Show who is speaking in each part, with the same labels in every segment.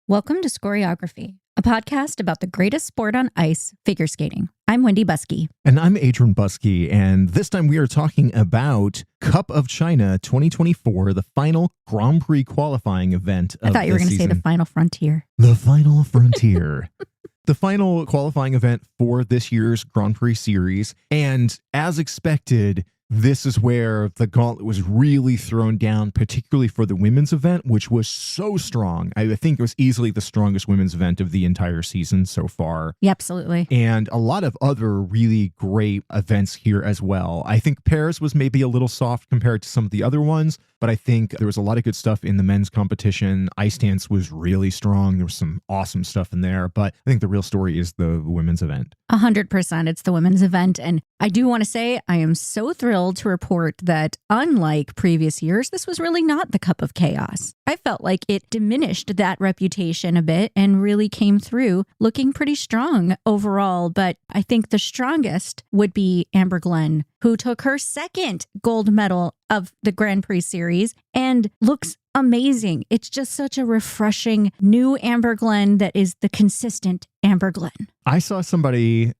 Speaker 1: Welcome to Scoreography, a podcast about the greatest sport on ice, figure skating. I'm Wendy Buskey.
Speaker 2: And I'm Adrian Buskey, and this time we are talking about Cup of China 2024, the final Grand Prix qualifying event of the season.
Speaker 1: I thought you were going to say the final frontier.
Speaker 2: The final frontier. The final qualifying event for this year's Grand Prix series, and as expected, this is where the gauntlet was really thrown down, particularly for the women's event, which was so strong. I think it was easily the strongest women's event of the entire season so far.
Speaker 1: Yeah, absolutely.
Speaker 2: And a lot of other really great events here as well. I think pairs was maybe a little soft compared to some of the other ones, but I think there was a lot of good stuff in the men's competition. Ice dance was really strong. There was some awesome stuff in there, but I think the real story is the women's event.
Speaker 1: 100%. It's the women's event. And I do want to say I am so thrilled to report that unlike previous years, this was really not the Cup of Chaos. I felt like it diminished that reputation a bit and really came through looking pretty strong overall. But I think the strongest would be Amber Glenn, who took her second gold medal of the Grand Prix series and looks amazing. It's just such a refreshing new Amber Glenn that is the consistent Amber Glenn.
Speaker 2: I saw somebody,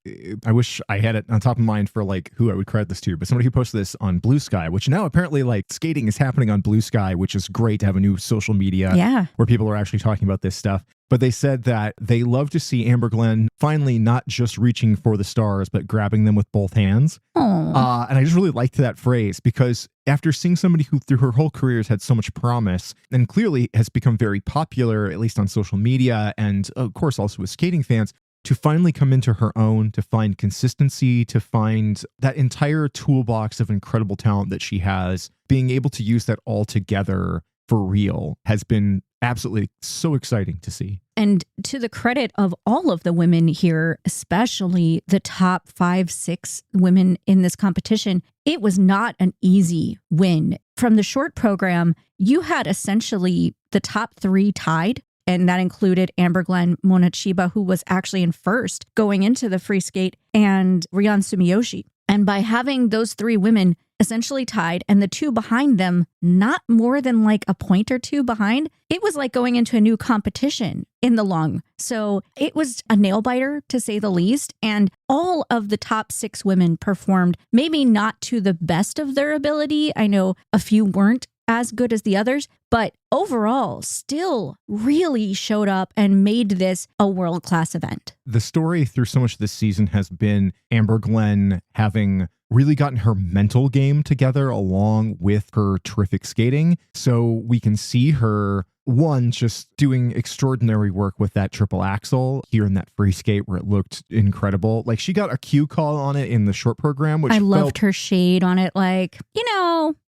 Speaker 2: I wish I had it on top of mind for like who I would credit this to, but somebody who posted this on Blue Sky, which now apparently like skating is happening on Blue Sky, which is great to have a new social media where people are actually talking about this stuff. But they said that they love to see Amber Glenn finally not just reaching for the stars, but grabbing them with both hands. And I just really liked that phrase because after seeing somebody who through her whole career has had so much promise and clearly has become very popular, at least on social media and of course also with skating fans, to finally come into her own, to find consistency, to find that entire toolbox of incredible talent that she has, being able to use that all together for real has been absolutely so exciting to see.
Speaker 1: And to the credit of all of the women here, especially the top 5-6 women in this competition, it was not an easy win. From the short program, you had essentially the top 3 tied. And that included Amber Glenn, Mona Chiba, who was actually in first going into the free skate, and Ryan Sumiyoshi. And by having those 3 women essentially tied and the 2 behind them not more than like a point or 2 behind, it was like going into a new competition in the long. So it was a nail biter to say the least. And all of the top 6 women performed maybe not to the best of their ability. I know a few weren't as good as the others, but overall still really showed up and made this a world-class event.
Speaker 2: The story through so much of this season has been Amber Glenn having really gotten her mental game together along with her terrific skating. So we can see her, one, just doing extraordinary work with that triple axel here in that free skate where it looked incredible. Like she got a cue call on it in the short program, which
Speaker 1: I loved her shade on it. Like,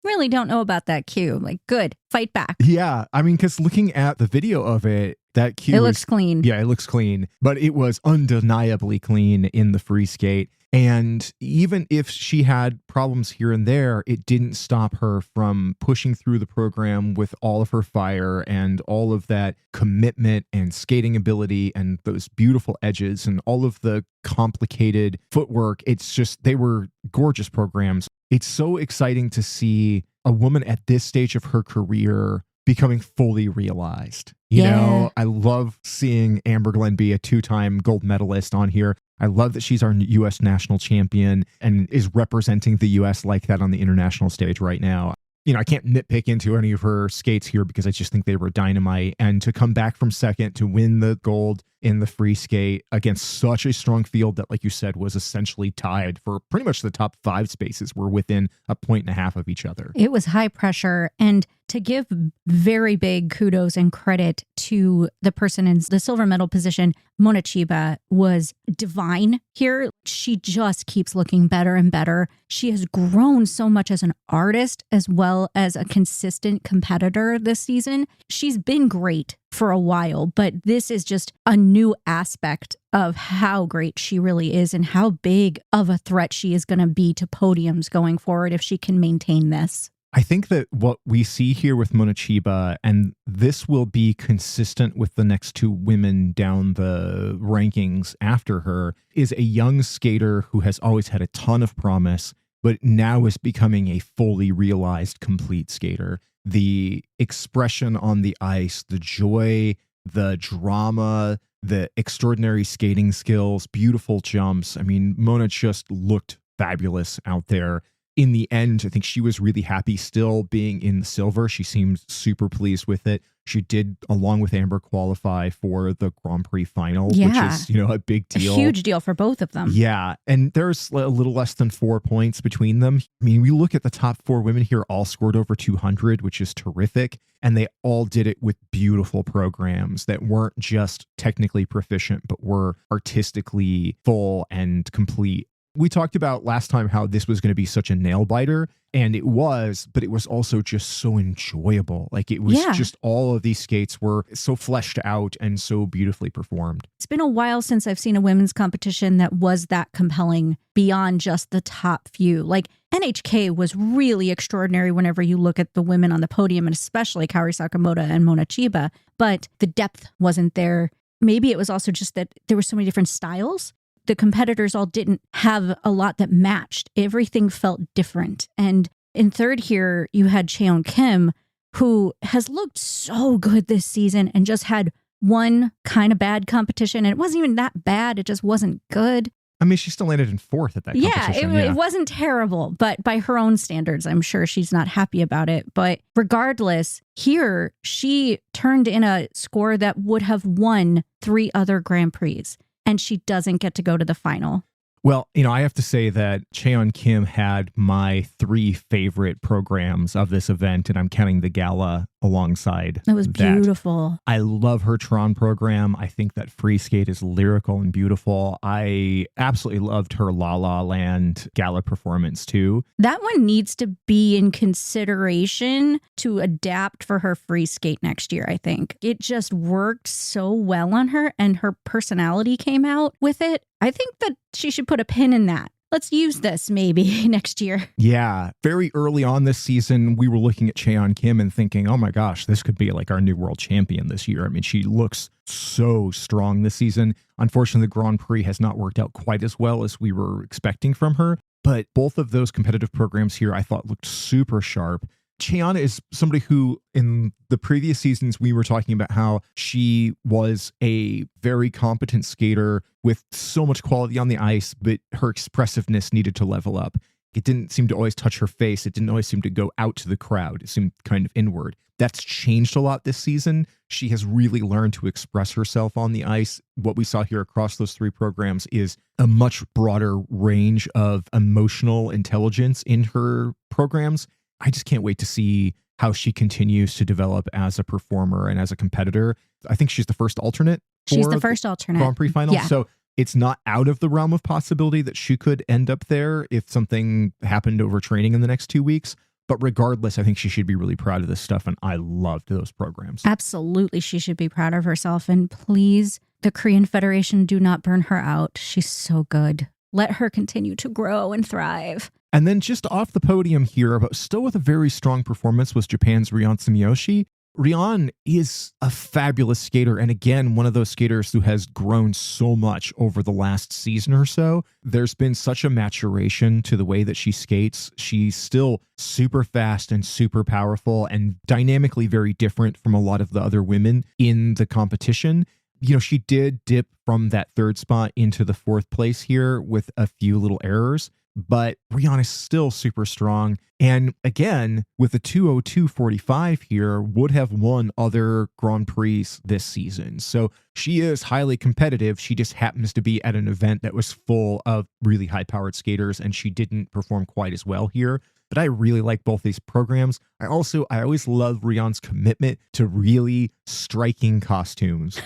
Speaker 1: really don't know about that cue. Like, good, fight back.
Speaker 2: Yeah. I mean, because looking at the video of it, that cue
Speaker 1: looks clean.
Speaker 2: Yeah, it looks clean, but it was undeniably clean in the free skate. And even if she had problems here and there, it didn't stop her from pushing through the program with all of her fire and all of that commitment and skating ability and those beautiful edges and all of the complicated footwork. It's just, they were gorgeous programs. It's so exciting to see a woman at this stage of her career becoming fully realized. You know, I love seeing Amber Glenn be a 2-time gold medalist on here. I love that she's our U.S. national champion and is representing the U.S. like that on the international stage right now. I can't nitpick into any of her skates here because I just think they were dynamite. And to come back from second to win the gold in the free skate against such a strong field that, like you said, was essentially tied for pretty much the top 5 spaces were within 1.5 points of each other.
Speaker 1: It was high pressure. And to give very big kudos and credit to the person in the silver medal position, Mona Chiba was divine here. She just keeps looking better and better. She has grown so much as an artist as well as a consistent competitor this season. She's been great for a while, but this is just a new aspect of how great she really is and how big of a threat she is going to be to podiums going forward if she can maintain this.
Speaker 2: I think that what we see here with Mona Chiba, and this will be consistent with the next 2 women down the rankings after her, is a young skater who has always had a ton of promise, but now is becoming a fully realized complete skater. The expression on the ice, the joy the drama, the extraordinary skating skills, beautiful jumps. I mean, Mona just looked fabulous out there. In the end, I think she was really happy still being in the silver. She seemed super pleased with it. She did, along with Amber, qualify for the Grand Prix Final, which is, a big deal.
Speaker 1: A huge deal for both of them.
Speaker 2: Yeah. And there's a little less than 4 points between them. I mean, we look at the top 4 women here, all scored over 200, which is terrific. And they all did it with beautiful programs that weren't just technically proficient, but were artistically full and complete. We talked about last time how this was going to be such a nail biter, and it was, but it was also just so enjoyable. Like it was just all of these skates were so fleshed out and so beautifully performed.
Speaker 1: It's been a while since I've seen a women's competition that was that compelling beyond just the top few. Like NHK was really extraordinary whenever you look at the women on the podium, and especially Kaori Sakamoto and Mona Chiba, but the depth wasn't there. Maybe it was also just that there were so many different styles. The competitors all didn't have a lot that matched. Everything felt different. And in third here, you had Cheon Kim, who has looked so good this season and just had one kind of bad competition. And it wasn't even that bad. It just wasn't good.
Speaker 2: I mean, she still landed in 4th at that competition.
Speaker 1: It wasn't terrible, but by her own standards, I'm sure she's not happy about it. But regardless, here, she turned in a score that would have won 3 other Grand Prix. And she doesn't get to go to the final.
Speaker 2: Well, I have to say that Cheon Kim had my 3 favorite programs of this event, and I'm counting the gala alongside.
Speaker 1: It was beautiful.
Speaker 2: I love her Tron program. I think that free skate is lyrical and beautiful. I absolutely loved her La La Land gala performance too.
Speaker 1: That one needs to be in consideration to adapt for her free skate next year, I think. It just worked so well on her, and her personality came out with it. I think that she should put a pin in that. Let's use this maybe next year.
Speaker 2: Yeah. Very early on this season, we were looking at Cheon Kim and thinking, oh my gosh, this could be like our new world champion this year. I mean, she looks so strong this season. Unfortunately, the Grand Prix has not worked out quite as well as we were expecting from her. But both of those competitive programs here, I thought looked super sharp. Cheon is somebody who, in the previous seasons, we were talking about how she was a very competent skater with so much quality on the ice, but her expressiveness needed to level up. It didn't seem to always touch her face. It didn't always seem to go out to the crowd. It seemed kind of inward. That's changed a lot this season. She has really learned to express herself on the ice. What we saw here across those 3 programs is a much broader range of emotional intelligence in her programs. I just can't wait to see how she continues to develop as a performer and as a competitor. I think she's the first alternate.
Speaker 1: She's the first alternate.
Speaker 2: Grand Prix Final.
Speaker 1: Yeah.
Speaker 2: So it's not out of the realm of possibility that she could end up there if something happened over training in the next 2 weeks. But regardless, I think she should be really proud of this stuff. And I loved those programs.
Speaker 1: Absolutely. She should be proud of herself. And please, the Korean Federation, do not burn her out. She's so good. Let her continue to grow and thrive.
Speaker 2: And then just off the podium here, but still with a very strong performance, was Japan's Rion Sumiyoshi. Rion is a fabulous skater. And again, one of those skaters who has grown so much over the last season or so. There's been such a maturation to the way that she skates. She's still super fast and super powerful and dynamically very different from a lot of the other women in the competition. She did dip from that 3rd spot into the 4th place here with a few little errors. But Rion is still super strong. And again, with a 2:02.45 here, would have won other Grand Prix this season. So she is highly competitive. She just happens to be at an event that was full of really high-powered skaters, and she didn't perform quite as well here. But I really like both these programs. I always love Rion's commitment to really striking costumes.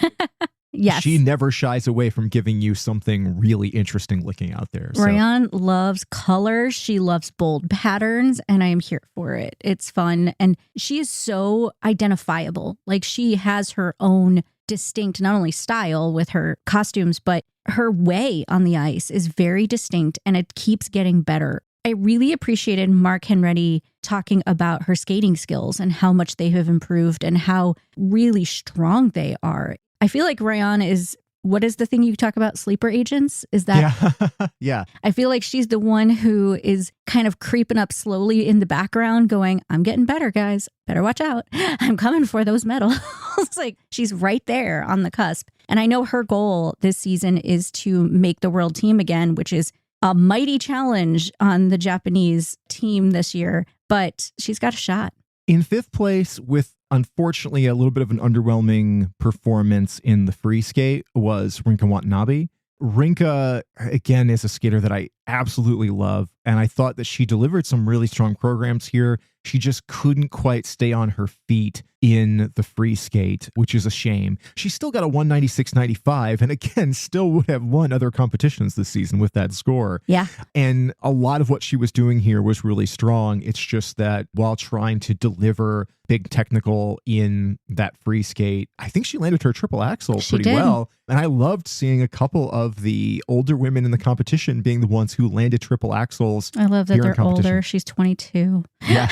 Speaker 1: Yes.
Speaker 2: She never shies away from giving you something really interesting looking out there.
Speaker 1: Rion loves colors. She loves bold patterns, and I am here for it. It's fun. And she is so identifiable. Like, she has her own distinct, not only style with her costumes, but her way on the ice is very distinct, and it keeps getting better. I really appreciated Mark Henretti talking about her skating skills and how much they have improved and how really strong they are. I feel like Rion is what is the thing you talk about? Sleeper agents? Is that?
Speaker 2: Yeah. Yeah.
Speaker 1: I feel like she's the one who is kind of creeping up slowly in the background going, I'm getting better, guys. Better watch out. I'm coming for those medals. It's like she's right there on the cusp. And I know her goal this season is to make the world team again, which is a mighty challenge on the Japanese team this year, but she's got a shot.
Speaker 2: In fifth place, with unfortunately a little bit of an underwhelming performance in the free skate, was Rinka Watanabe. Rinka, again, is a skater that I absolutely love, and I thought that she delivered some really strong programs here. She just couldn't quite stay on her feet in the free skate, which is a shame. She still got a 196.95, and again, still would have won other competitions this season with that score.
Speaker 1: Yeah.
Speaker 2: And a lot of what she was doing here was really strong. It's just that while trying to deliver big technical in that free skate, I think she landed her triple axel pretty well. And I loved seeing a couple of the older women in the competition being the ones who landed triple axels.
Speaker 1: I love that they're older. She's 22.
Speaker 2: Yeah.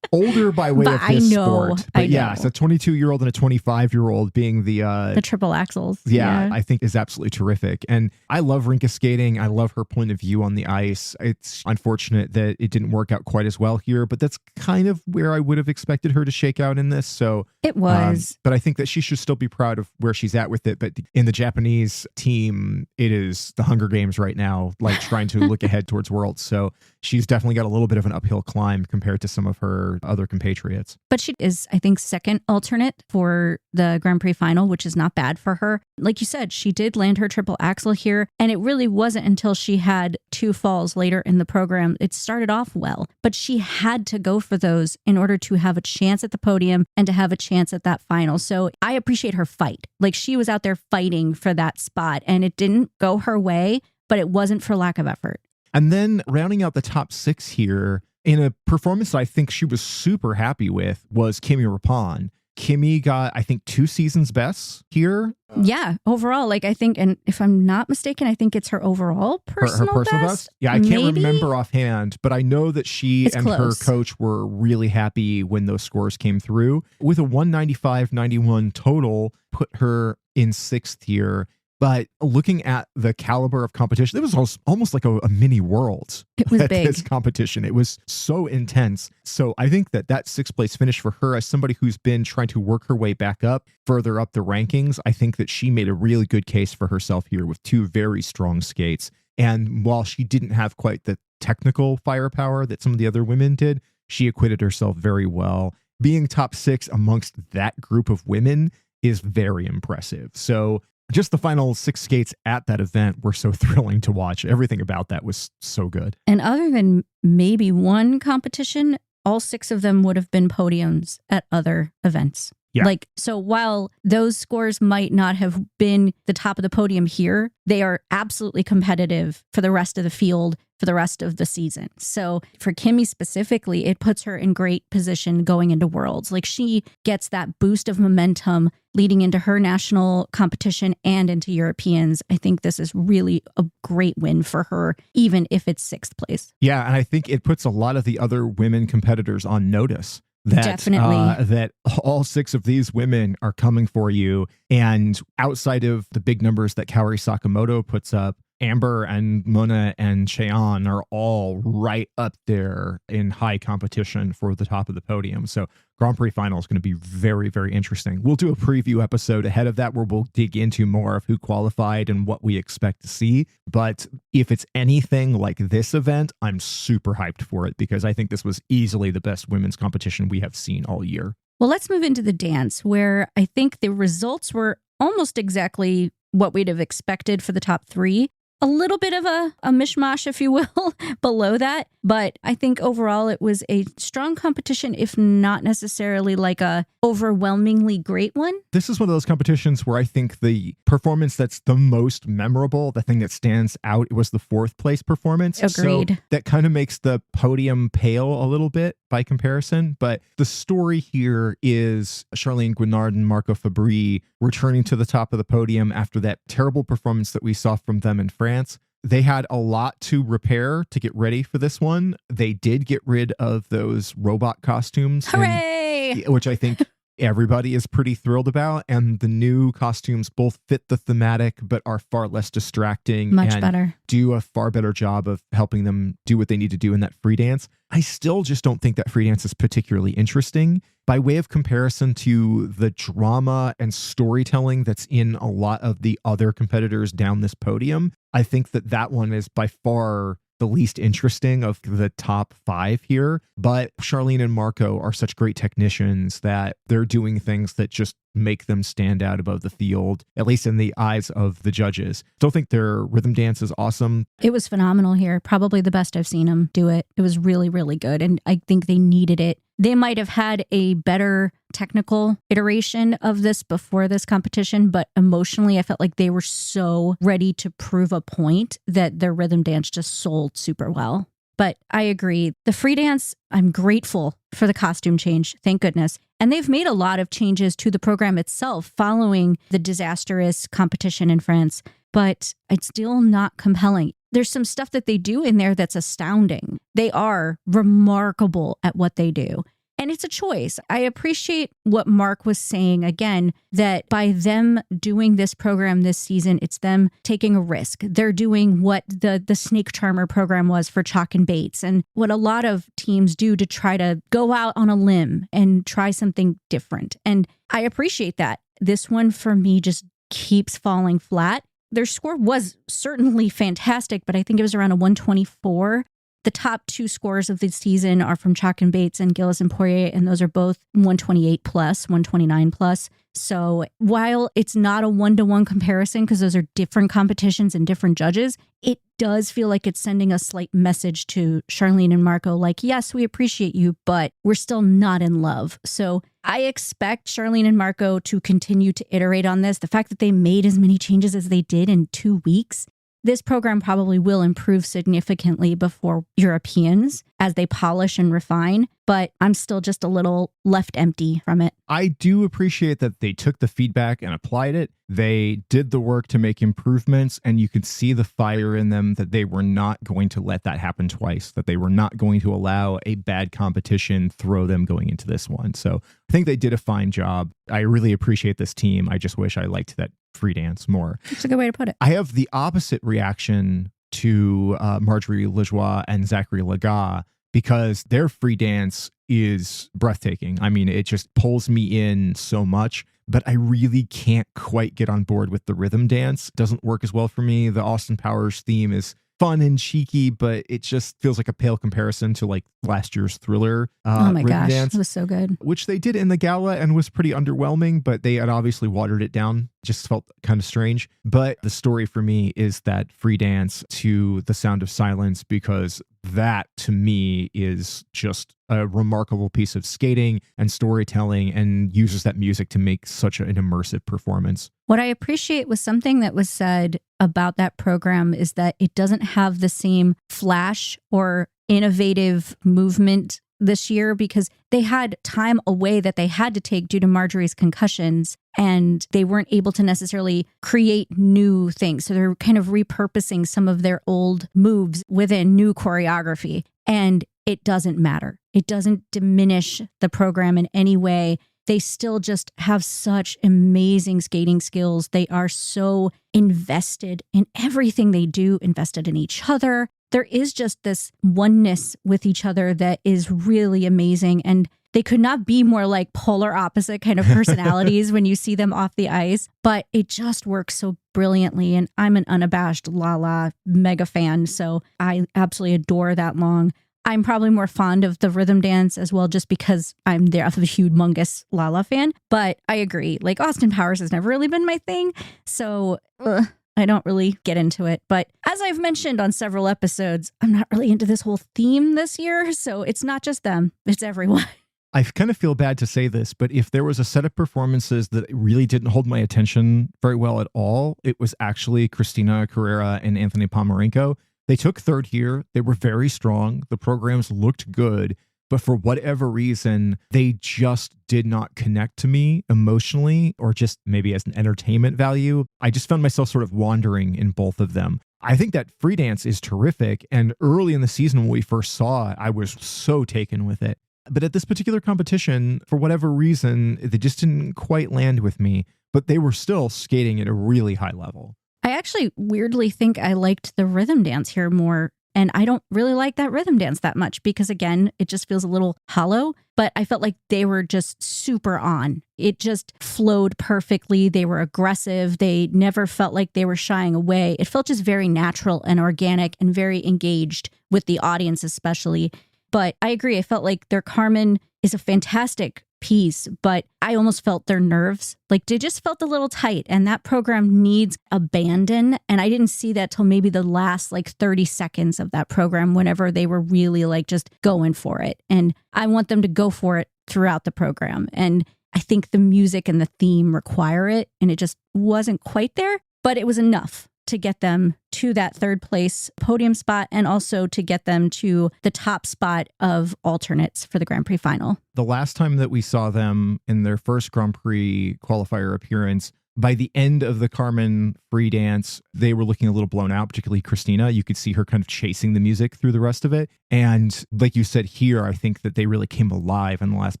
Speaker 2: Older by way of his sport. But yeah, so a 22-year-old and a 25-year-old being the
Speaker 1: triple axels.
Speaker 2: Yeah, I think is absolutely terrific. And I love Rinka skating. I love her point of view on the ice. It's unfortunate that it didn't work out quite as well here, but that's kind of where I would have expected her to shake out in this. So
Speaker 1: it was.
Speaker 2: But I think that she should still be proud of where she's at with it. But in the Japanese team, it is the Hunger Games right now, like trying to look ahead towards Worlds. So she's definitely got a little bit of an uphill climb compared to some of her other compatriots.
Speaker 1: But she is, I think, second alternate for the Grand Prix Final, which is not bad for her. Like you said, she did land her triple axel here, and it really wasn't until she had two falls later in the program. It started off well, but she had to go for those in order to have a chance at the podium and to have a chance at that final. So I appreciate her fight. Like, she was out there fighting for that spot, and it didn't go her way, but it wasn't for lack of effort.
Speaker 2: And then rounding out the top six here, in a performance that I think she was super happy with, was Kimi Rapon. Kimi got, I think, 2 seasons best here.
Speaker 1: Yeah, overall, like I think, and if I'm not mistaken, I think it's her overall personal,
Speaker 2: her personal best. Yeah, I can't remember offhand, but I know that she and her coach were really happy when those scores came through. With a 195.91 total, put her in 6th here. But looking at the caliber of competition, it was almost like a mini Worlds.
Speaker 1: It was big.
Speaker 2: This competition. It was so intense. So I think that 6th place finish for her, as somebody who's been trying to work her way back up, further up the rankings, I think that she made a really good case for herself here with 2 very strong skates. And while she didn't have quite the technical firepower that some of the other women did, she acquitted herself very well. Being top 6 amongst that group of women is very impressive. So just the final 6 skates at that event were so thrilling to watch. Everything about that was so good.
Speaker 1: And other than maybe one competition, all 6 of them would have been podiums at other events.
Speaker 2: Yeah.
Speaker 1: Like, so while those scores might not have been the top of the podium here, they are absolutely competitive for the rest of the field for the rest of the season. So for Kimi specifically, it puts her in great position going into Worlds. Like, she gets that boost of momentum leading into her national competition and into Europeans. I think this is really a great win for her, even if it's 6th place.
Speaker 2: Yeah, and I think it puts a lot of the other women competitors on notice.
Speaker 1: Definitely.
Speaker 2: That all 6 of these women are coming for you. And outside of the big numbers that Kaori Sakamoto puts up, Amber and Mona and Cheon are all right up there in high competition for the top of the podium. So Grand Prix Final is going to be very, very interesting. We'll do a preview episode ahead of that where we'll dig into more of who qualified and what we expect to see. But if it's anything like this event, I'm super hyped for it because I think this was easily the best women's competition we have seen all year.
Speaker 1: Well, let's move into the dance, where I think the results were almost exactly what we'd have expected for the top 3. A little bit of a mishmash, if you will, below that. But I think overall it was a strong competition, if not necessarily like a overwhelmingly great one.
Speaker 2: This is one of those competitions where I think the performance that's the most memorable, the thing that stands out, it was the 4th place performance.
Speaker 1: Agreed.
Speaker 2: So that kind of makes the podium pale a little bit by comparison. But the story here is Charlene Guinard and Marco Fabri returning to the top of the podium after that terrible performance that we saw from them in France. They had a lot to repair to get ready for this one. They did get rid of those robot costumes.
Speaker 1: Hooray!
Speaker 2: Which I think everybody is pretty thrilled about. And the new costumes both fit the thematic, but are far less distracting.
Speaker 1: Much better.
Speaker 2: Do a far better job of helping them do what they need to do in that free dance. I still just don't think that free dance is particularly interesting. By way of comparison to the drama and storytelling that's in a lot of the other competitors down this podium, I think that that one is by far the least interesting of the top 5 here. But Charlene and Marco are such great technicians that they're doing things that just make them stand out above the field, at least in the eyes of the judges. Still think their rhythm dance is awesome.
Speaker 1: It was phenomenal here. Probably the best I've seen them do it. It was really, really good. And I think they needed it. They might have had a better technical iteration of this before this competition, but emotionally, I felt like they were so ready to prove a point that their rhythm dance just sold super well. But I agree. The free dance, I'm grateful for the costume change. Thank goodness. And they've made a lot of changes to the program itself following the disastrous competition in France, but it's still not compelling. There's some stuff that they do in there that's astounding. They are remarkable at what they do. And it's a choice. I appreciate what Mark was saying again, that by them doing this program this season, it's them taking a risk. They're doing what the Snake Charmer program was for Chalk and Bates and what a lot of teams do to try to go out on a limb and try something different. And I appreciate that. This one for me just keeps falling flat. Their score was certainly fantastic, but I think it was around a 124. The top 2 scores of the season are from Chalk and Bates and Gillis and Poirier, and those are both 128 plus, 129 plus. So while it's not a 1-to-1 comparison because those are different competitions and different judges, it does feel like it's sending a slight message to Charlene and Marco, like, yes, we appreciate you, but we're still not in love. So I expect Charlene and Marco to continue to iterate on this. The fact that they made as many changes as they did in 2 weeks, this program probably will improve significantly before Europeans as they polish and refine, but I'm still just a little left empty from it.
Speaker 2: I do appreciate that they took the feedback and applied it. They did the work to make improvements, and you could see the fire in them that they were not going to let that happen twice, that they were not going to allow a bad competition throw them going into this one. So I think they did a fine job. I really appreciate this team. I just wish I liked that free dance more.
Speaker 1: That's a good way to put it.
Speaker 2: I have the opposite reaction to Marjorie Lajoie and Zachary Lagat because their free dance is breathtaking. I mean, it just pulls me in so much, but I really can't quite get on board with the rhythm dance. It doesn't work as well for me. The Austin Powers theme is fun and cheeky, but it just feels like a pale comparison to like last year's Thriller
Speaker 1: oh my
Speaker 2: rhythm
Speaker 1: gosh,
Speaker 2: dance.
Speaker 1: it was so good.
Speaker 2: Which they did in the gala and was pretty underwhelming, but they had obviously watered it down. Just felt kind of strange. But the story for me is that free dance to The Sound of Silence, because that to me is just a remarkable piece of skating and storytelling and uses that music to make such an immersive performance.
Speaker 1: What I appreciate was something that was said about that program is that it doesn't have the same flash or innovative movement this year because they had time away that they had to take due to Marjorie's concussions and they weren't able to necessarily create new things. So they're kind of repurposing some of their old moves within new choreography. And it doesn't matter. It doesn't diminish the program in any way. They still just have such amazing skating skills. They are so invested in everything they do, invested in each other. There is just this oneness with each other that is really amazing. And they could not be more like polar opposite kind of personalities when you see them off the ice, but it just works so brilliantly. And I'm an unabashed Lala mega fan, so I absolutely adore that long. I'm probably more fond of the rhythm dance as well, just because I'm there of a humongous Lala fan. But I agree, like Austin Powers has never really been my thing. So I don't really get into it. But as I've mentioned on several episodes, I'm not really into this whole theme this year. So it's not just them, it's everyone.
Speaker 2: I kind of feel bad to say this, but if there was a set of performances that really didn't hold my attention very well at all, it was actually Christina Carrera and Anthony Pomerenko. They took third here. They were very strong. The programs looked good, but for whatever reason, they just did not connect to me emotionally or just maybe as an entertainment value. I just found myself sort of wandering in both of them. I think that free dance is terrific. And early in the season, when we first saw it, I was so taken with it. But at this particular competition, for whatever reason, they just didn't quite land with me, but they were still skating at a really high level.
Speaker 1: I actually weirdly think I liked the rhythm dance here more. And I don't really like that rhythm dance that much because, again, it just feels a little hollow. But I felt like they were just super on. It just flowed perfectly. They were aggressive. They never felt like they were shying away. It felt just very natural and organic and very engaged with the audience, especially. But I agree. I felt like their Carmen is a fantastic piece, but I almost felt their nerves. Like they just felt a little tight, and that program needs abandon. And I didn't see that till maybe the last 30 seconds of that program, whenever they were really just going for it. And I want them to go for it throughout the program. And I think the music and the theme require it. And it just wasn't quite there, but it was enough to get them to that third place podium spot and also to get them to the top spot of alternates for the Grand Prix final.
Speaker 2: The last time that we saw them in their first Grand Prix qualifier appearance, by the end of the Carmen free dance, they were looking a little blown out, particularly Christina. You could see her kind of chasing the music through the rest of it. And like you said here, I think that they really came alive in the last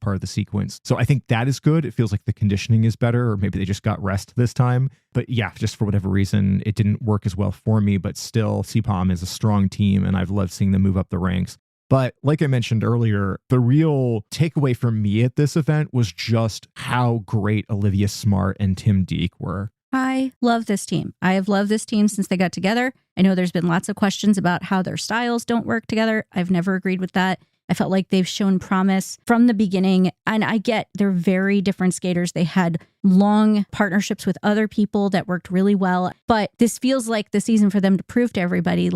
Speaker 2: part of the sequence. So I think that is good. It feels like the conditioning is better, or maybe they just got rest this time. But yeah, just for whatever reason, it didn't work as well for me. But still, CPOM is a strong team, and I've loved seeing them move up the ranks. But like I mentioned earlier, the real takeaway for me at this event was just how great Olivia Smart and Tim Dieck were.
Speaker 1: I love this team. I have loved this team since they got together. I know there's been lots of questions about how their styles don't work together. I've never agreed with that. I felt like they've shown promise from the beginning. And I get they're very different skaters. They had long partnerships with other people that worked really well. But this feels like the season for them to prove to everybody,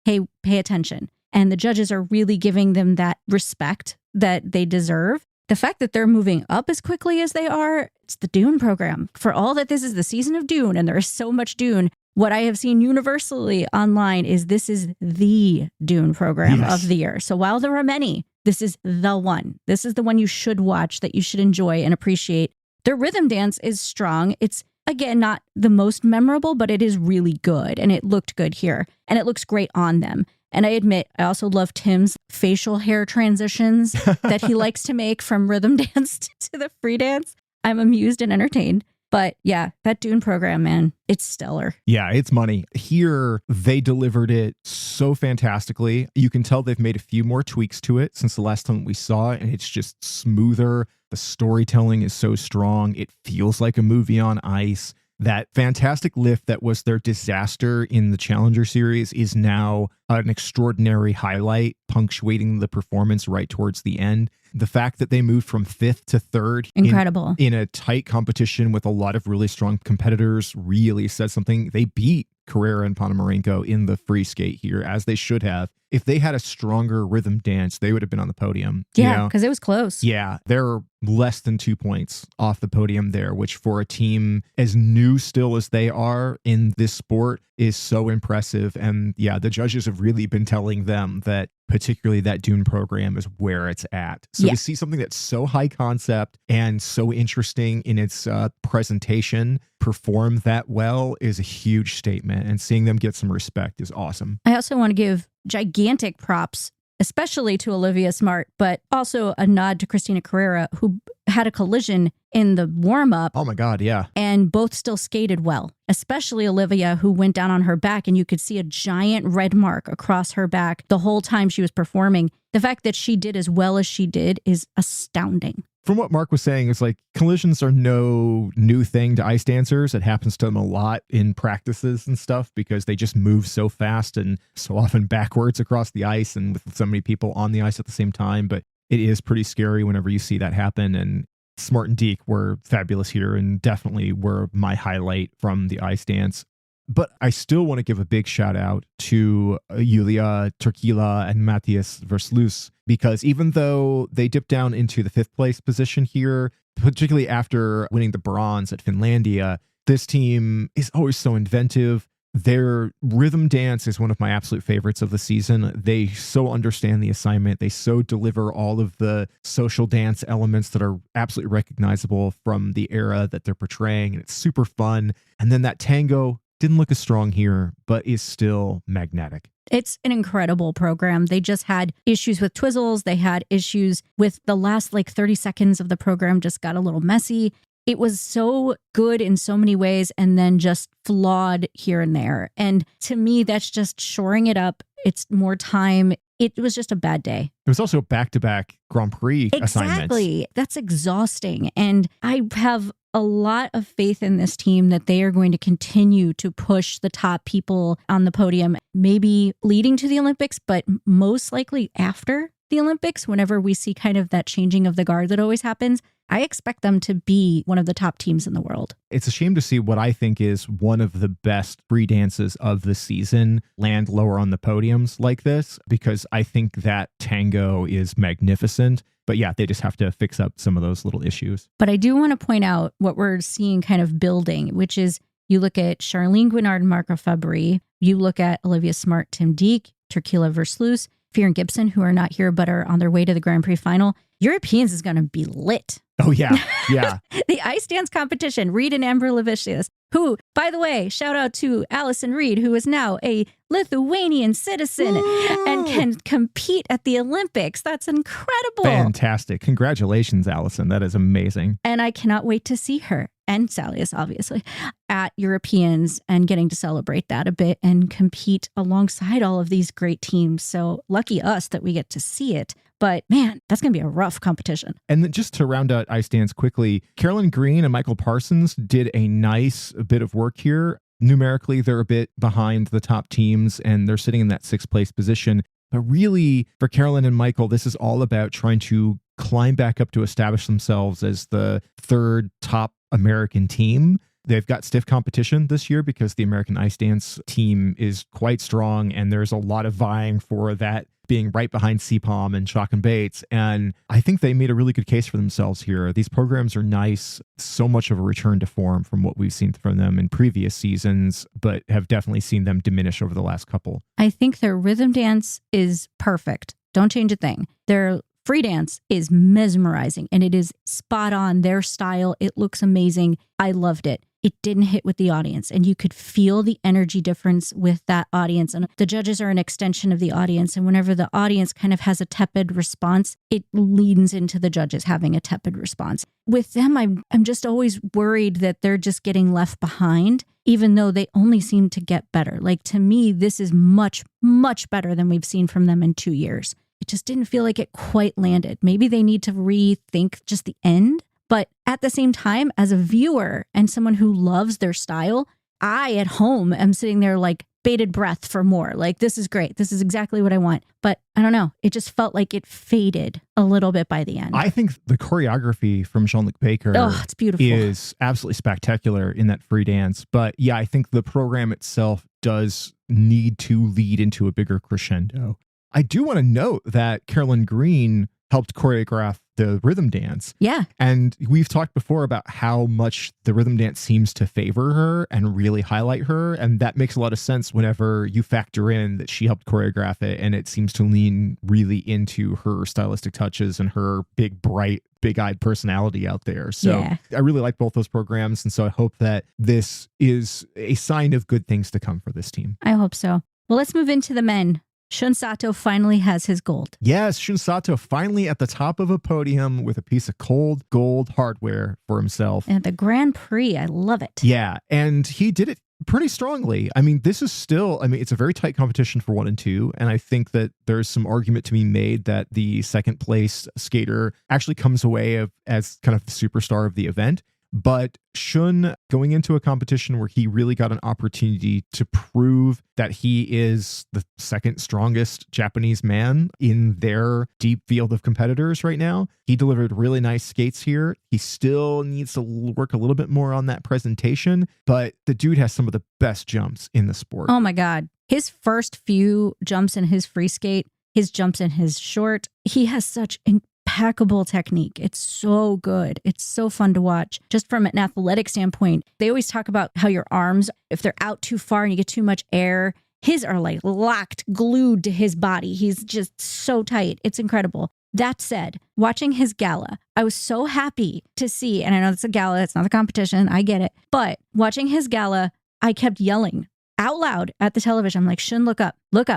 Speaker 1: hey, pay attention. And the judges are really giving them that respect that they deserve. The fact that they're moving up as quickly as they are, it's the Dune program. For all that this is the season of Dune, and there is so much Dune, what I have seen universally online is this is the Dune program of the year. So while there are many, this is the one. This is the one you should watch, that you should enjoy and appreciate. Their rhythm dance is strong. It's, again, not the most memorable, but it is really good. And it looked good here. And it looks great on them. And I admit, I also love Tim's facial hair transitions that he likes to make from rhythm dance to the free dance. I'm amused and entertained. But yeah, that Dune program, man, it's stellar.
Speaker 2: Yeah, it's money. Here, they delivered it so fantastically. You can tell they've made a few more tweaks to it since the last time we saw it, and it's just smoother. The storytelling is so strong. It feels like a movie on ice. That fantastic lift that was their disaster in the Challenger Series is now an extraordinary highlight, punctuating the performance right towards the end. The fact that they moved from 5th to 3rd
Speaker 1: incredible
Speaker 2: in a tight competition with a lot of really strong competitors really said something. They beat Carrera and Ponomarenko in the free skate here, as they should have. If they had a stronger rhythm dance, they would have been on the podium.
Speaker 1: Yeah, because it was close.
Speaker 2: Yeah, they're less than 2 points off the podium there, which for a team as new still as they are in this sport is so impressive. And yeah, the judges have really been telling them that particularly that Dune program is where it's at. So to see something that's so high concept and so interesting in its presentation perform that well is a huge statement. And seeing them get some respect is awesome.
Speaker 1: I also want to give gigantic props, especially to Olivia Smart, but also a nod to Christina Carrera, who had a collision in the warm-up.
Speaker 2: Oh my God, yeah.
Speaker 1: And both still skated well, especially Olivia, who went down on her back, and you could see a giant red mark across her back the whole time she was performing. The fact that she did as well as she did is astounding.
Speaker 2: From what Mark was saying, it's like collisions are no new thing to ice dancers. It happens to them a lot in practices and stuff because they just move so fast and so often backwards across the ice and with so many people on the ice at the same time. But it is pretty scary whenever you see that happen. And Smart and Diek were fabulous here and definitely were my highlight from the ice dance. But I still want to give a big shout out to Yulia Turkila and Matthias Verslus, because even though they dipped down into the 5th place position here, particularly after winning the bronze at Finlandia, this team is always so inventive. Their rhythm dance is one of my absolute favorites of the season. They so understand the assignment. They so deliver all of the social dance elements that are absolutely recognizable from the era that they're portraying. And it's super fun. And then that tango Didn't look as strong here, but is still magnetic.
Speaker 1: It's an incredible program. They just had issues with twizzles. They had issues with the last 30 seconds of the program just got a little messy. It was so good in so many ways and then just flawed here and there. And to me, that's just shoring it up. It's more time. It was just a bad day.
Speaker 2: It was also back-to-back Grand Prix assignments.
Speaker 1: Exactly. That's exhausting. And I have a lot of faith in this team that they are going to continue to push the top people on the podium, maybe leading to the Olympics, but most likely after the Olympics, whenever we see kind of that changing of the guard that always happens. I expect them to be one of the top teams in the world.
Speaker 2: It's a shame to see what I think is one of the best free dances of the season land lower on the podiums like this, because I think that tango is magnificent. But yeah, they just have to fix up some of those little issues.
Speaker 1: But I do want to point out what we're seeing kind of building, which is you look at Charlene Guinard and Marco Fabbri, you look at Olivia Smart, Tim Dieck, Turkila Versluis, Fear and Gibson, who are not here but are on their way to the Grand Prix final. Europeans is going to be lit.
Speaker 2: Oh, yeah. Yeah.
Speaker 1: The ice dance competition, Reed and Amber Levicius, who, by the way, shout out to Allison Reed, who is now a Lithuanian citizen and can compete at the Olympics. That's incredible.
Speaker 2: Fantastic. Congratulations, Allison. That is amazing.
Speaker 1: And I cannot wait to see her, and Salius, obviously, at Europeans and getting to celebrate that a bit and compete alongside all of these great teams. So lucky us that we get to see it. But man, that's going to be a rough competition.
Speaker 2: And then just to round out ice dance quickly, Carolyn Green and Michael Parsons did a nice bit of work here. Numerically, they're a bit behind the top teams and they're sitting in that sixth place position. But really, for Carolyn and Michael, this is all about trying to climb back up to establish themselves as the third top American team. They've got stiff competition this year because the American ice dance team is quite strong and there's a lot of vying for that, being right behind CPOM and Chalk and Bates. And I think they made a really good case for themselves here. These programs are nice, so much of a return to form from what we've seen from them in previous seasons, but have definitely seen them diminish over the last couple.
Speaker 1: I think their rhythm dance is perfect. Don't change a thing. Their free dance is mesmerizing and it is spot on their style. It looks amazing. I loved it. It didn't hit with the audience and you could feel the energy difference with that audience. And the judges are an extension of the audience. And whenever the audience kind of has a tepid response, it leans into the judges having a tepid response. With them, I'm just always worried that they're just getting left behind, even though they only seem to get better. Like to me, this is much, much better than we've seen from them in 2 years. It just didn't feel like it quite landed. Maybe they need to rethink just the end. But at the same time, as a viewer and someone who loves their style, I at home am sitting there like bated breath for more. Like, this is great. This is exactly what I want. But I don't know. It just felt like it faded a little bit by the end.
Speaker 2: I think the choreography from Jean-Luc Baker
Speaker 1: it's beautiful.
Speaker 2: Is absolutely spectacular in that free dance. But yeah, I think the program itself does need to lead into a bigger crescendo. I do want to note that Carolyn Green helped choreograph the rhythm dance.
Speaker 1: Yeah.
Speaker 2: And we've talked before about how much the rhythm dance seems to favor her and really highlight her. And that makes a lot of sense whenever you factor in that she helped choreograph it. And it seems to lean really into her stylistic touches and her big, bright, big-eyed personality out there. So yeah. I really like both those programs. And so I hope that this is a sign of good things to come for this team.
Speaker 1: I hope so. Well, let's move into the men. Shun Sato finally has his gold.
Speaker 2: Yes, Shun Sato finally at the top of a podium with a piece of cold gold hardware for himself.
Speaker 1: And the Grand Prix, I love it.
Speaker 2: Yeah, and he did it pretty strongly. I mean, this is still, it's a very tight competition for 1 and 2. And I think that there's some argument to be made that the second place skater actually comes away as kind of the superstar of the event. But Shun going into a competition where he really got an opportunity to prove that he is the second strongest Japanese man in their deep field of competitors right now. He delivered really nice skates here. He still needs to work a little bit more on that presentation, but the dude has some of the best jumps in the sport.
Speaker 1: Oh my God. His first few jumps in his free skate, his jumps in his short, he has such impeccable technique. It's so good. It's so fun to watch. Just from an athletic standpoint, they always talk about how your arms, if they're out too far and you get too much air, his are like locked, glued to his body. He's just so tight. It's incredible. That said, watching his gala, I was so happy to see, and I know it's a gala, it's not a competition, I get it, but watching his gala, I kept yelling out loud at the television. I'm like, Shun, look up,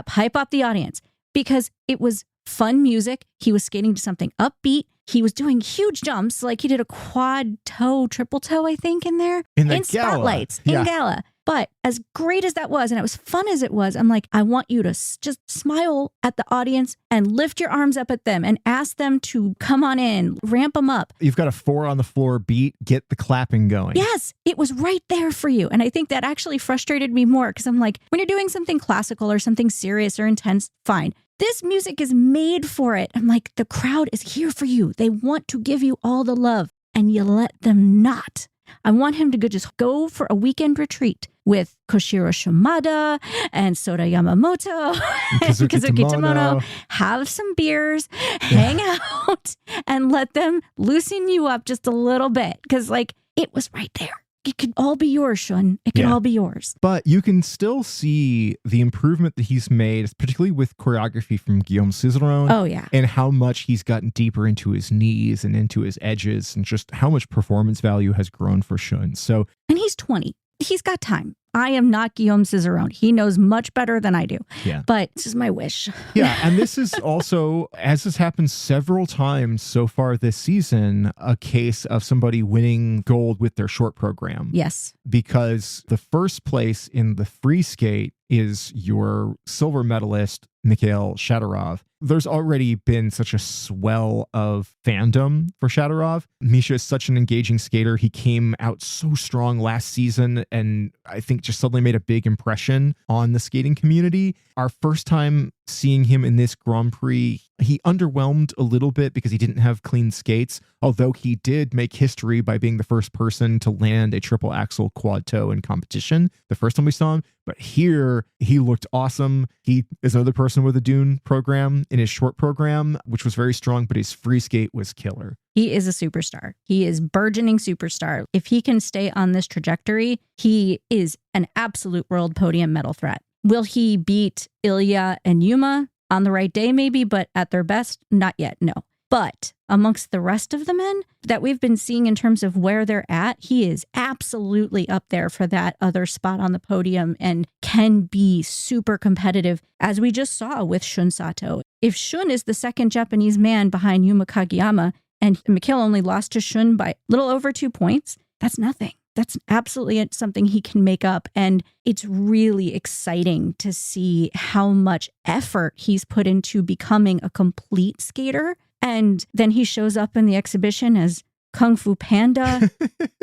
Speaker 1: hype up the audience, because it was fun music. He was skating to something upbeat. He was doing huge jumps. Like he did a quad toe, triple toe, I think, in there. In spotlights, in gala. But as great as that was, and it was fun as it was, I'm like, I want you to just smile at the audience and lift your arms up at them and ask them to come on in, ramp them up.
Speaker 2: You've got a 4 on the floor beat, get the clapping going.
Speaker 1: Yes, it was right there for you. And I think that actually frustrated me more, because I'm like, when you're doing something classical or something serious or intense, fine. This music is made for it. I'm like, the crowd is here for you. They want to give you all the love, and you let them not. I want him to just go for a weekend retreat with Koshiro Shimada and Sota Yamamoto and Kazuki Tomono, have some beers, hang out, and let them loosen you up just a little bit. Because, like, it was right there. It could all be yours, Shun. It could all be yours.
Speaker 2: But you can still see the improvement that he's made, particularly with choreography from Guillaume Cizeron.
Speaker 1: Oh, yeah.
Speaker 2: And how much he's gotten deeper into his knees and into his edges, and just how much performance value has grown for Shun. So,
Speaker 1: and he's 20. He's got time. I am not Guillaume Cizeron. He knows much better than I do.
Speaker 2: Yeah.
Speaker 1: But this is my wish.
Speaker 2: Yeah. And this is also, as has happened several times so far this season, a case of somebody winning gold with their short program.
Speaker 1: Yes.
Speaker 2: Because the first place in the free skate is your silver medalist, Mikhail Shaidorov. There's already been such a swell of fandom for Shaidorov. Misha is such an engaging skater. He came out so strong last season, and I think just suddenly made a big impression on the skating community. Our first time seeing him in this Grand Prix, he underwhelmed a little bit because he didn't have clean skates, although he did make history by being the first person to land a triple axel quad toe in competition the first time we saw him. But here, he looked awesome. He is another person with a dune program in his short program, which was very strong, but his free skate was killer.
Speaker 1: He is a superstar. He is burgeoning superstar. If he can stay on this trajectory, he is an absolute world podium medal threat. Will he beat Ilya and Yuma on the right day? Maybe, but at their best, not yet. No. But amongst the rest of the men that we've been seeing in terms of where they're at, he is absolutely up there for that other spot on the podium and can be super competitive, as we just saw with Shun Sato. If Shun is the second Japanese man behind Yuma Kageyama, and Mikhail only lost to Shun by a little over 2 points, that's nothing. That's absolutely something he can make up. And it's really exciting to see how much effort he's put into becoming a complete skater. And then he shows up in the exhibition as Kung Fu Panda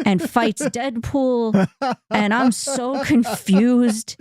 Speaker 1: and fights Deadpool. And I'm so confused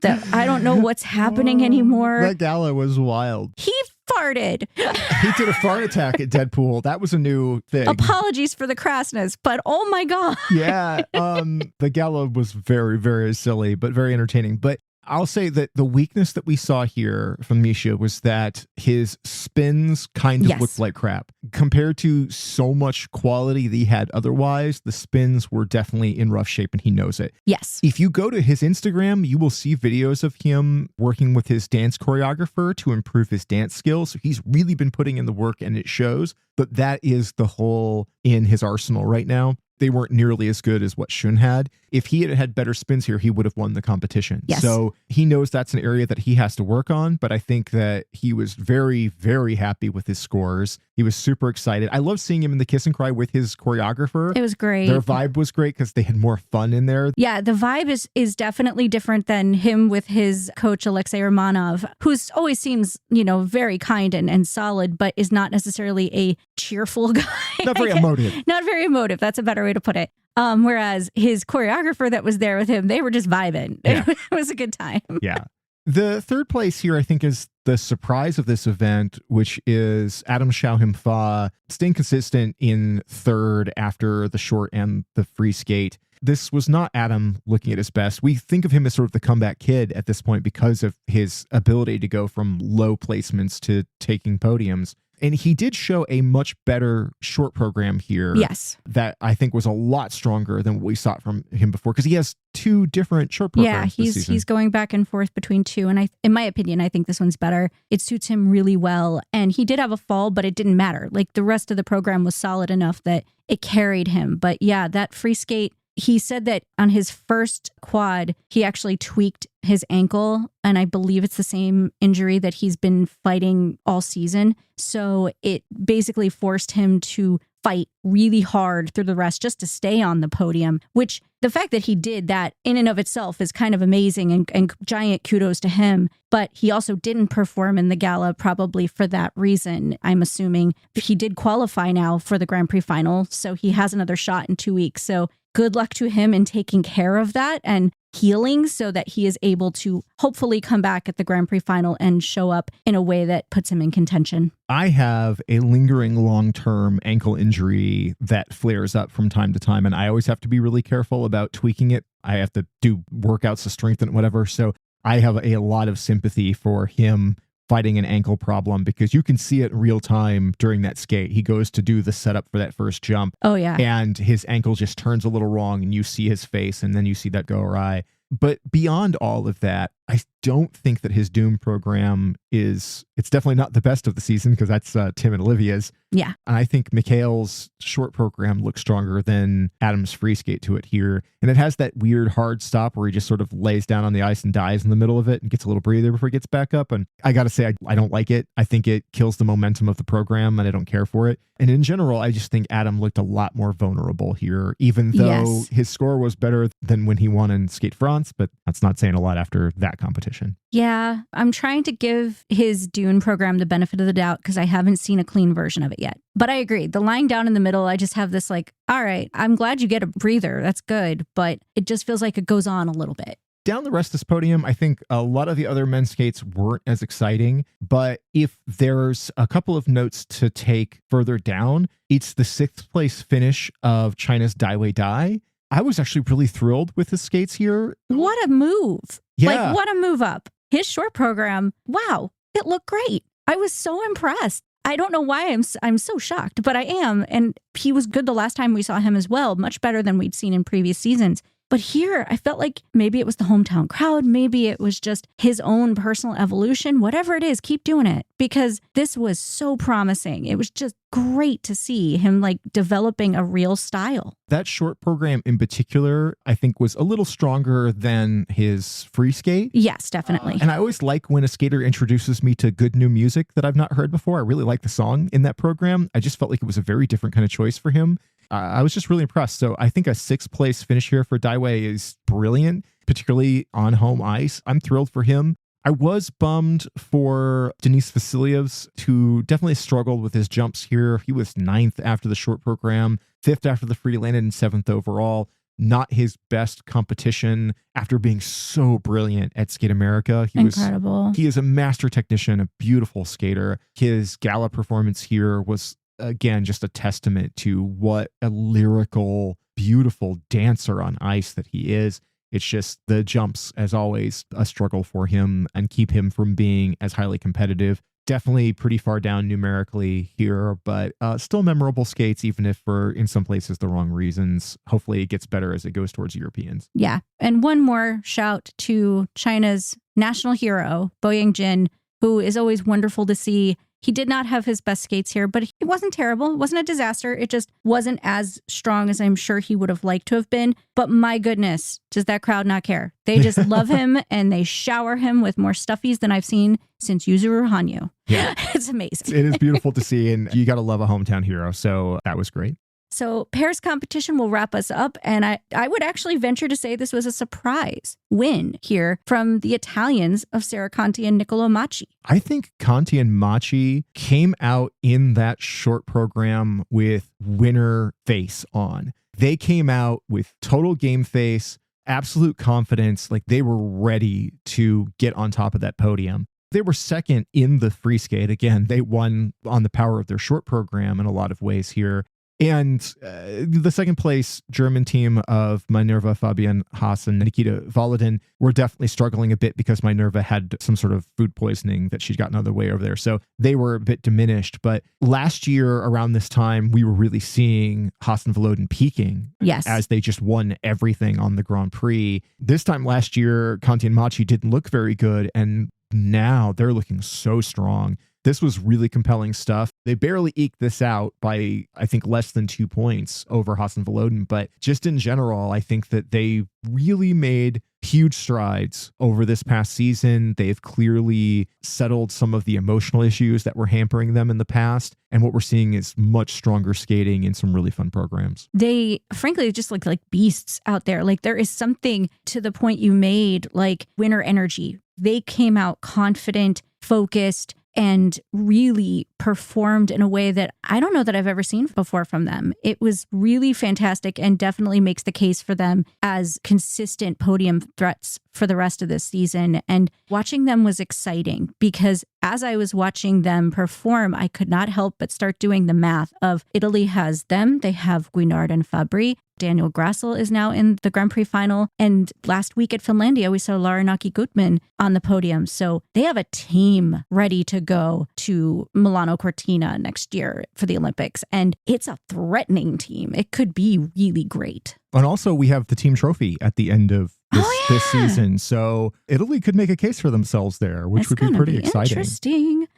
Speaker 1: that I don't know what's happening anymore.
Speaker 2: That gala was wild.
Speaker 1: He farted.
Speaker 2: He did a fart attack at Deadpool. That was a new thing.
Speaker 1: Apologies for the crassness, but oh my God.
Speaker 2: Yeah. The gala was very, very silly, but very entertaining. But I'll say that the weakness that we saw here from Misha was that his spins kind of looked like crap. Compared to so much quality that he had otherwise, the spins were definitely in rough shape, and he knows it.
Speaker 1: Yes.
Speaker 2: If you go to his Instagram, you will see videos of him working with his dance choreographer to improve his dance skills. So he's really been putting in the work, and it shows. But that is the hole in his arsenal right now. They weren't nearly as good as what Shun had. If he had had better spins here, he would have won the competition.
Speaker 1: Yes.
Speaker 2: So he knows that's an area that he has to work on, but I think that he was very, very happy with his scores. He was super excited. I love seeing him in the kiss and cry with his choreographer.
Speaker 1: It was great.
Speaker 2: Their vibe was great because they had more fun in there.
Speaker 1: Yeah, the vibe is definitely different than him with his coach, Alexei Romanov, who's always seems, very kind and solid, but is not necessarily a cheerful guy.
Speaker 2: Not very emotive.
Speaker 1: Not very emotive. That's a better way to put it. Whereas his choreographer that was there with him, they were just vibing. Yeah. It was a good time.
Speaker 2: Yeah. The third place here, I think, is the surprise of this event, which is Adam Xiaohim-Fa staying consistent in third after the short and the free skate. This was not Adam looking at his best. We think of him as sort of the comeback kid at this point because of his ability to go from low placements to taking podiums. And he did show a much better short program here.
Speaker 1: Yes.
Speaker 2: That I think was a lot stronger than what we saw from him before, because he has 2 different short programs.
Speaker 1: Yeah, he's going back and forth between 2. And in my opinion, I think this one's better. It suits him really well. And he did have a fall, but it didn't matter. Like, the rest of the program was solid enough that it carried him. But yeah, that free skate he said that on his first quad, he actually tweaked his ankle. And I believe it's the same injury that he's been fighting all season. So it basically forced him to fight really hard through the rest just to stay on the podium, which the fact that he did that in and of itself is kind of amazing and giant kudos to him. But he also didn't perform in the gala probably for that reason, I'm assuming. He did qualify now for the Grand Prix Final, so he has another shot in 2 weeks. So good luck to him in taking care of that and healing so that he is able to hopefully come back at the Grand Prix Final and show up in a way that puts him in contention.
Speaker 2: I have a lingering long-term ankle injury that flares up from time to time, and I always have to be really careful about tweaking it. I have to do workouts to strengthen it, whatever. So I have a lot of sympathy for him fighting an ankle problem because you can see it in real time during that skate. He goes to do the setup for that first jump.
Speaker 1: Oh, yeah.
Speaker 2: And his ankle just turns a little wrong and you see his face and then you see that go awry. But beyond all of that, I don't think that his Doom program it's definitely not the best of the season because that's Tim and Olivia's.
Speaker 1: Yeah.
Speaker 2: And I think Mikhail's short program looks stronger than Adam's free skate to it here. And it has that weird hard stop where he just sort of lays down on the ice and dies in the middle of it and gets a little breather before he gets back up. And I got to say, I don't like it. I think it kills the momentum of the program and I don't care for it. And in general, I just think Adam looked a lot more vulnerable here, even though his score was better than when he won in Skate France. But that's not saying a lot after that competition.
Speaker 1: Yeah, I'm trying to give his Dune program the benefit of the doubt because I haven't seen a clean version of it yet. But I agree. The lying down in the middle, I just have this like, all right, I'm glad you get a breather. That's good. But it just feels like it goes on a little bit.
Speaker 2: Down the rest of this podium, I think a lot of the other men's skates weren't as exciting. But if there's a couple of notes to take further down, it's the 6th place finish of China's Dai Wei Dai. I was actually really thrilled with his skates here.
Speaker 1: What a move.
Speaker 2: Yeah.
Speaker 1: Like, what a move up. His short program, wow, it looked great. I was so impressed. I don't know why I'm so shocked, but I am. And he was good the last time we saw him as well, much better than we'd seen in previous seasons. But here, I felt like maybe it was the hometown crowd. Maybe it was just his own personal evolution. Whatever it is, keep doing it because this was so promising. It was just great to see him like developing a real style.
Speaker 2: That short program in particular, I think was a little stronger than his free skate.
Speaker 1: Yes, definitely.
Speaker 2: And I always like when a skater introduces me to good new music that I've not heard before. I really like the song in that program. I just felt like it was a very different kind of choice for him. I was just really impressed. So I think a 6th place finish here for Dai Wei is brilliant, particularly on home ice. I'm thrilled for him. I was bummed for Denis Vasilyev's, who definitely struggled with his jumps here. He was 9th after the short program, 5th after the free, landed in 7th overall. Not his best competition after being so brilliant at Skate America.
Speaker 1: Incredible.
Speaker 2: He is a master technician, a beautiful skater. His gala performance here was, again, just a testament to what a lyrical, beautiful dancer on ice that he is. It's just the jumps, as always, a struggle for him and keep him from being as highly competitive. Definitely pretty far down numerically here, but still memorable skates, even if for in some places the wrong reasons. Hopefully it gets better as it goes towards Europeans.
Speaker 1: Yeah. And one more shout to China's national hero, Bo Yangjin, who is always wonderful to see. He did not have his best skates here, but it wasn't terrible. It wasn't a disaster. It just wasn't as strong as I'm sure he would have liked to have been. But my goodness, does that crowd not care? They just love him and they shower him with more stuffies than I've seen since Yuzuru Hanyu.
Speaker 2: Yeah.
Speaker 1: It's amazing.
Speaker 2: It is beautiful to see, and you got to love a hometown hero. So that was great.
Speaker 1: So pairs competition will wrap us up. And I would actually venture to say this was a surprise win here from the Italians of Sara Conti and Niccolo Macii.
Speaker 2: I think Conti and Macii came out in that short program with winner face on. They came out with total game face, absolute confidence, like they were ready to get on top of that podium. They were 2nd in the free skate. Again, they won on the power of their short program in a lot of ways here. And the 2nd place German team of Minerva, Fabian Haas, and Nikita Volodin were definitely struggling a bit because Minerva had some sort of food poisoning that she'd gotten out of the way over there. So they were a bit diminished. But last year around this time, we were really seeing Haas and Volodin peaking.
Speaker 1: Yes.
Speaker 2: As they just won everything on the Grand Prix. This time last year, Conti and Macii didn't look very good. And now they're looking so strong. This was really compelling stuff. They barely eked this out by, I think, less than 2 points over Hassan Volodin. But just in general, I think that they really made huge strides over this past season. They've clearly settled some of the emotional issues that were hampering them in the past. And what we're seeing is much stronger skating in some really fun programs.
Speaker 1: They, frankly, just like beasts out there. Like, there is something to the point you made, like winner energy. They came out confident, focused, and really performed in a way that I don't know that I've ever seen before from them. It was really fantastic and definitely makes the case for them as consistent podium threats for the rest of this season. And watching them was exciting because as I was watching them perform, I could not help but start doing the math of Italy has them. They have Guinard and Fabri. Daniel Grassel is now in the Grand Prix final. And last week at Finlandia, we saw Larinaki Gutman on the podium. So they have a team ready to go to Milano Cortina next year for the Olympics. And it's a threatening team. It could be really great.
Speaker 2: And also we have the team trophy at the end of this season. So Italy could make a case for themselves there, which would be pretty exciting.
Speaker 1: Interesting.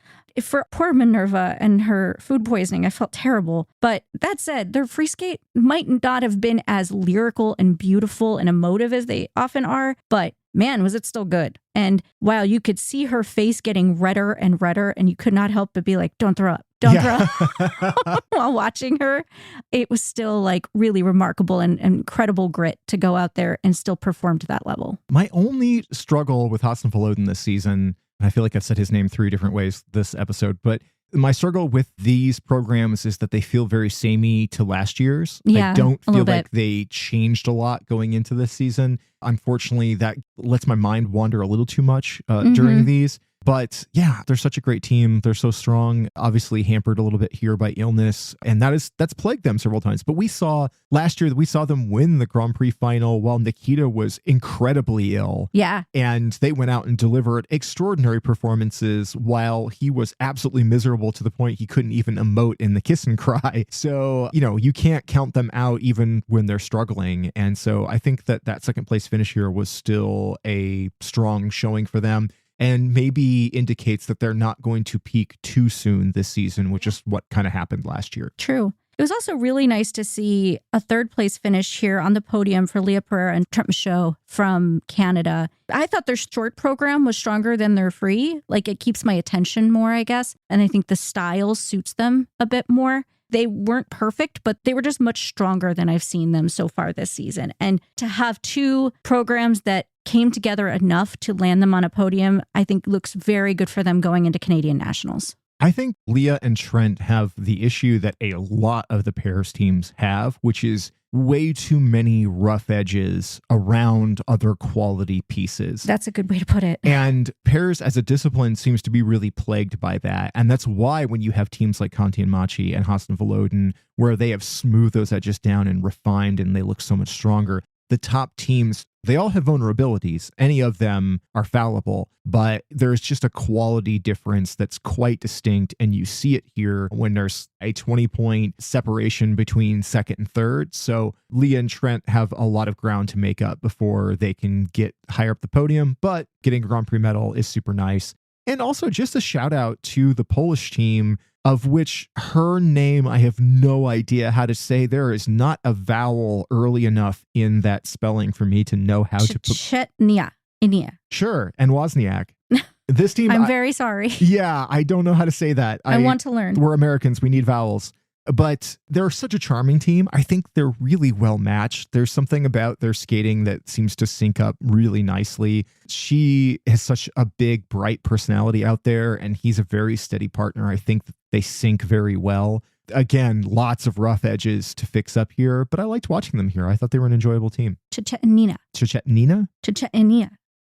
Speaker 1: For poor Minerva and her food poisoning, I felt terrible. But that said, their free skate might not have been as lyrical and beautiful and emotive as they often are. But man, was it still good. And while you could see her face getting redder and redder, and you could not help but be like, don't throw up. Don't throw up while watching her. It was still like really remarkable and incredible grit to go out there and still perform to that level.
Speaker 2: My only struggle with Hassan Volodin this season, I feel like I've said his name 3 different ways this episode, but my struggle with these programs is that they feel very samey to last year's.
Speaker 1: Yeah,
Speaker 2: I don't feel
Speaker 1: like
Speaker 2: like they changed a lot going into this season. Unfortunately, that lets my mind wander a little too much during these. But yeah, they're such a great team. They're so strong, obviously hampered a little bit here by illness. And that's plagued them several times. But last year, we saw them win the Grand Prix final while Nikita was incredibly ill.
Speaker 1: Yeah.
Speaker 2: And they went out and delivered extraordinary performances while he was absolutely miserable to the point he couldn't even emote in the kiss and cry. So, you can't count them out even when they're struggling. And so I think that second place finish here was still a strong showing for them. And maybe indicates that they're not going to peak too soon this season, which is what kind of happened last year.
Speaker 1: True. It was also really nice to see a third place finish here on the podium for Leah Pereira and Trent Michaud from Canada. I thought their short program was stronger than their free. Like, it keeps my attention more, I guess. And I think the style suits them a bit more. They weren't perfect, but they were just much stronger than I've seen them so far this season. And to have 2 programs that came together enough to land them on a podium, I think looks very good for them going into Canadian Nationals.
Speaker 2: I think Leah and Trent have the issue that a lot of the pairs teams have, which is way too many rough edges around other quality pieces.
Speaker 1: That's a good way to put it.
Speaker 2: And pairs as a discipline seems to be really plagued by that. And that's why when you have teams like Conti Macii and Hassan Volodin, where they have smoothed those edges down and refined and they look so much stronger, the top teams, they all have vulnerabilities. Any of them are fallible, but there's just a quality difference that's quite distinct. And you see it here when there's a 20-point separation between second and third. So Leah and Trent have a lot of ground to make up before they can get higher up the podium, but getting a Grand Prix medal is super nice. And also just a shout out to the Polish team, of which her name I have no idea how to say. There is not a vowel early enough in that spelling for me to know how to put.
Speaker 1: Chetnia.
Speaker 2: Sure. And Wozniak. This team.
Speaker 1: I'm very sorry.
Speaker 2: Yeah, I don't know how to say that.
Speaker 1: I want to learn.
Speaker 2: We're Americans. We need vowels. But they're such a charming team. I think they're really well matched. There's something about their skating that seems to sync up really nicely. She has such a big, bright personality out there, and he's a very steady partner. I think that they sync very well. Again, lots of rough edges to fix up here, but I liked watching them here. I thought they were an enjoyable team.
Speaker 1: Chechetnina.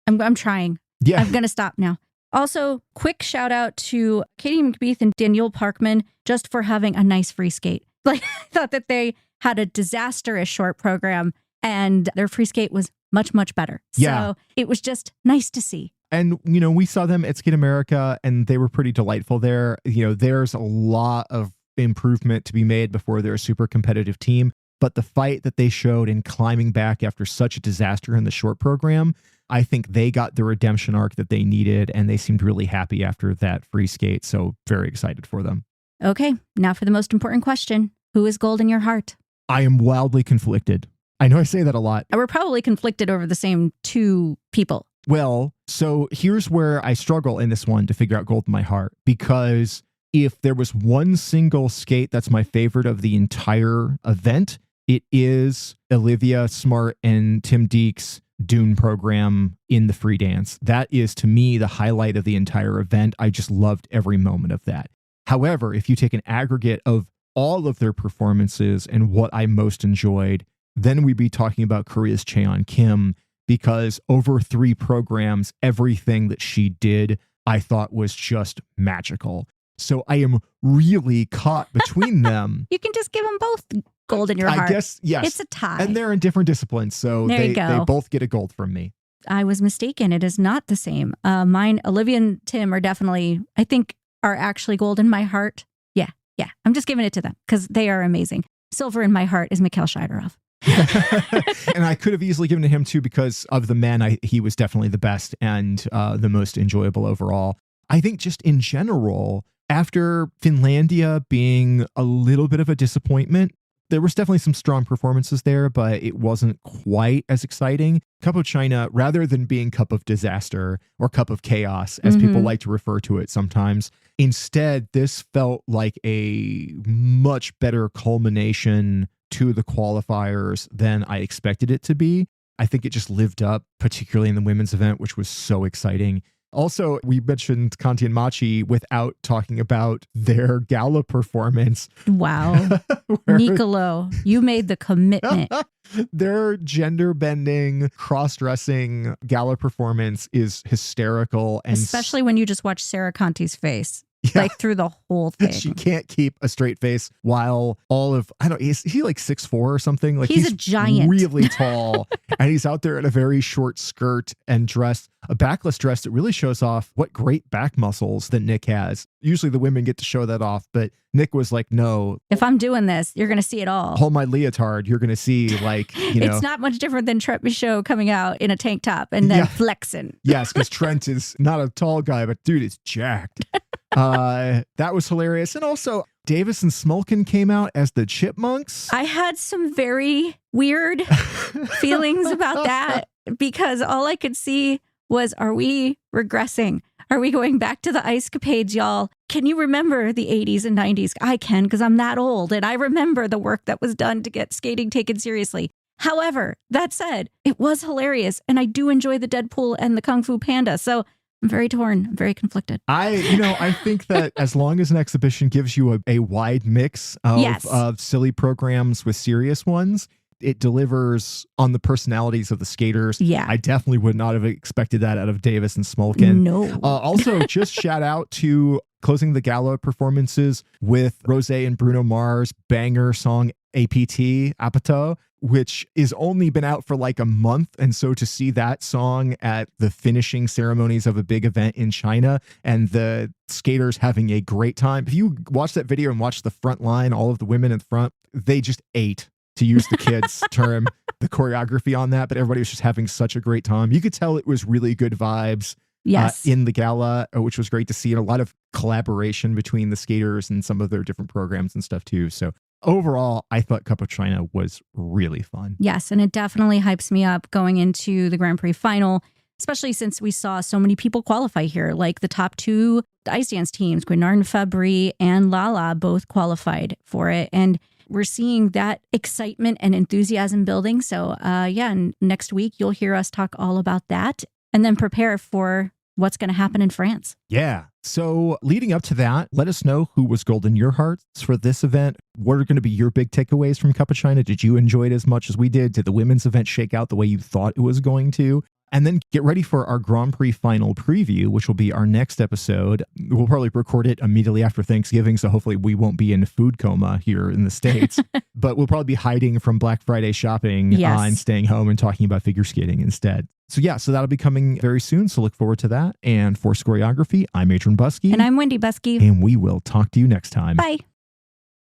Speaker 1: I'm trying.
Speaker 2: Yeah.
Speaker 1: I'm going to stop now. Also, quick shout out to Katie McBeath and Danielle Parkman just for having a nice free skate. Like, I thought that they had a disastrous short program and their free skate was much, much better.
Speaker 2: Yeah.
Speaker 1: So it was just nice to see.
Speaker 2: And, we saw them at Skate America and they were pretty delightful there. There's a lot of improvement to be made before they're a super competitive team. But the fight that they showed in climbing back after such a disaster in the short program, I think they got the redemption arc that they needed, and they seemed really happy after that free skate. So very excited for them.
Speaker 1: Okay, now for the most important question. Who is gold in your heart?
Speaker 2: I am wildly conflicted. I know I say that a lot.
Speaker 1: We're probably conflicted over the same two people.
Speaker 2: Well, so here's where I struggle in this one to figure out gold in my heart, because if there was one single skate that's my favorite of the entire event, it is Olivia Smart and Tim Dieck's Dune program in the free dance. That is, to me, the highlight of the entire event. I just loved every moment of that. However, if you take an aggregate of all of their performances and what I most enjoyed, then we'd be talking about Korea's Cheon Kim, because over 3 programs, everything that she did, I thought was just magical. So I am really caught between them.
Speaker 1: You can just give them both gold in your heart.
Speaker 2: I guess, yes.
Speaker 1: It's a tie.
Speaker 2: And they're in different disciplines, so they both get a gold from me.
Speaker 1: I was mistaken. It is not the same. Mine, Olivia and Tim are definitely, I think, are actually gold in my heart. Yeah. I'm just giving it to them because they are amazing. Silver in my heart is Mikhail Shaidorov.
Speaker 2: And I could have easily given to him too, because of the men, he was definitely the best and the most enjoyable overall. I think just in general, after Finlandia being a little bit of a disappointment, there was definitely some strong performances there, but it wasn't quite as exciting. Cup of China, rather than being Cup of Disaster or Cup of Chaos, as people like to refer to it sometimes, instead, this felt like a much better culmination to the qualifiers than I expected it to be. I think it just lived up, particularly in the women's event, which was so exciting. Also, we mentioned Conti and Macii without talking about their gala performance.
Speaker 1: Wow. Niccolo, you made the commitment.
Speaker 2: Their gender-bending, cross-dressing gala performance is hysterical. And
Speaker 1: especially when you just watch Sara Conti's face.
Speaker 2: Yeah.
Speaker 1: Like through the whole thing.
Speaker 2: She can't keep a straight face while is he like 6'4" or something? Like
Speaker 1: he's a giant.
Speaker 2: Really tall. And he's out there in a very short skirt and dress, a backless dress that really shows off what great back muscles that Nick has. Usually the women get to show that off, but Nick was like, no.
Speaker 1: If I'm doing this, you're going to see it all.
Speaker 2: Hold my leotard. You're going to see
Speaker 1: It's not much different than Trent Michaud coming out in a tank top and then flexing.
Speaker 2: Yes, because Trent is not a tall guy, but dude is jacked. That was hilarious. And also Davis and Smolkin came out as the Chipmunks.
Speaker 1: I had some very weird feelings about that because all I could see was, are we regressing? Are we going back to the ice capades, y'all? Can you remember the 80s and 90s? I can, because I'm that old and I remember the work that was done to get skating taken seriously. However, that said, it was hilarious and I do enjoy the Deadpool and the Kung Fu Panda. So I'm very torn. I'm very conflicted.
Speaker 2: I think that as long as an exhibition gives you a wide mix of silly programs with serious ones, it delivers on the personalities of the skaters.
Speaker 1: Yeah.
Speaker 2: I definitely would not have expected that out of Davis and Smolkin.
Speaker 1: No.
Speaker 2: Also, just shout out to closing the gala performances with Rose and Bruno Mars' banger song APT, Apato, which is only been out for like a month. And so to see that song at the finishing ceremonies of a big event in China and the skaters having a great time. If you watch that video and watch the front line, all of the women in the front, they just ate, to use the kids' term, the choreography on that. But everybody was just having such a great time. You could tell it was really good vibes.
Speaker 1: Yes.
Speaker 2: In the gala, which was great to see, and a lot of collaboration between the skaters and some of their different programs and stuff too. So overall, I thought Cup of China was really fun.
Speaker 1: Yes, and it definitely hypes me up going into the Grand Prix Final, especially since we saw so many people qualify here. Like the top 2 ice dance teams, Guinard Fabry and Lala, both qualified for it. And we're seeing that excitement and enthusiasm building. So and next week you'll hear us talk all about that and then prepare for what's going to happen in France.
Speaker 2: Yeah. So leading up to that, let us know who was gold in your hearts for this event. What are going to be your big takeaways from Cup of China? Did you enjoy it as much as we did? Did the women's event shake out the way you thought it was going to? And then get ready for our Grand Prix Final preview, which will be our next episode. We'll probably record it immediately after Thanksgiving, so hopefully we won't be in food coma here in the States. But we'll probably be hiding from Black Friday shopping and staying home and talking about figure skating instead. So that'll be coming very soon, so look forward to that. And for Scoreography, I'm Adrian Buskey.
Speaker 1: And I'm Wendy Buskey.
Speaker 2: And we will talk to you next time.
Speaker 1: Bye.